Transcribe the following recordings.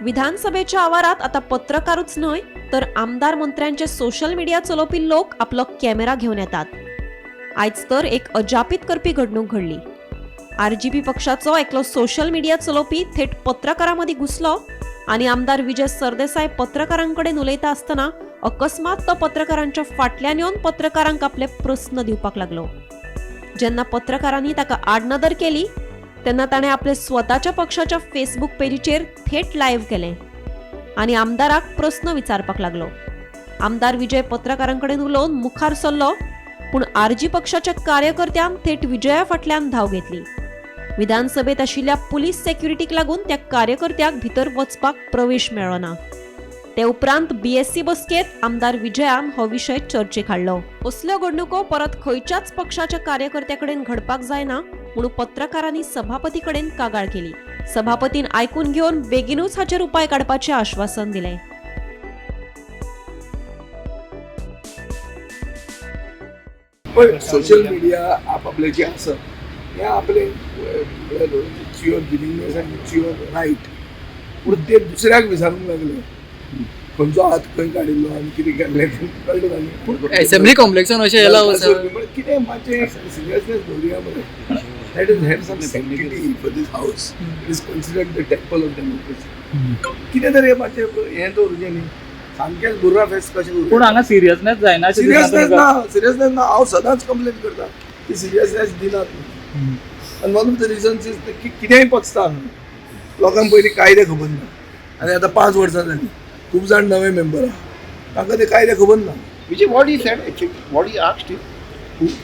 विधानसभेच्या आवारात आता पत्रकारच न्हय तर आमदार मंत्र्यांचे सोशल मीडिया चलोवपी लोक आपलो कॅमेरा घेऊन येतात. आयज तर एक अजापित करपी घडणूक घडली. आरजीपी पक्षाचो एकलो सोशल मीडिया चलोवपी थेट पत्रकारांमदी घुसलो आणि आमदार विजय सरदेसाय पत्रकारांकडेन उलयता आसतना अकस्मात तो पत्रकारांच्या फाटल्यान येवन पत्रकारांक आपले प्रस्न दिवपाक लागलो. जेन्ना पत्रकारांनी ताका आडनदर केली तेन्ना ताणें आपले स्वताच्या पक्षाच्या फेसबुक पेजीचेर थेट लायव्ह केलें आनी आमदाराक प्रस्न विचारपाक लागलो. आमदार विजय पत्रकारांकडेन उलोवन मुखार सरलो पूण आरजी पक्षाच्या कार्यकर्त्यांक थेट विजया फाटल्यान धांव घेतली. विधानसभेत आशिल्ल्या पुलीस सेक्युरिटीक लागून त्या कार्यकर्त्याक भितर वचपाक प्रवेश मेळ्ळो ना. ते उपरांत बीएससी बसकेत आमदार विजयान हो विशय चर्चेक हाडलो. असल्यो घडणुको परत खंयच्याच पक्षाच्या कार्यकर्त्याकडेन घडपाक जायना म्हणून पत्रकारांनी सभापती कडेन कागाळ केली. सभापतीन आयकून घेवन बेगीनूच हाचेर उपाय काडपाचें आश्वासन दिलें. पण सोशल मीडिया आपापले जे आसा हे आपले चिओर विलिंगनेस आनी चिओर रायट पूण ते दुसऱ्याक विचारूंक लागले खंयचो हात खंय काडिल्लो आनी कितें केल्लें कळ्ळें ना. पूण असेंब्ली कॉम्प्लेक्सान अशें येला पण कितें मातशें सिरियसनेस दवरुया मरे. That is have some sanctity for this house. It is considered the temple of democracy. कितें तरी मातशें हें दवरुचें न्ही. सामकेंच बुर्रा फेस कशें दवरुचें. पूण हांगा सिरियसनेस जायना. सिरियसनेस ना हांव सदांच कंप्लेन करता की सिरियसनेस दिनात. आनी one of the reasons is की कितेंय पचता लोकांक पयलीं कायदे खबर ना आनी आतां 5 वर्सां जालीं खूब जाण नवे मेंबर आहा तांकां ते कायदे खबर ना. Which is what he said actually, what he asked him.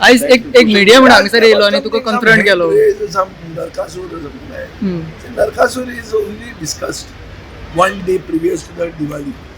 आयज एक मीडिया म्हणून हांगसर येयलो आनी तुका कन्फ्रंट केलो. Narcasur is only discussed one day previous to the Diwali.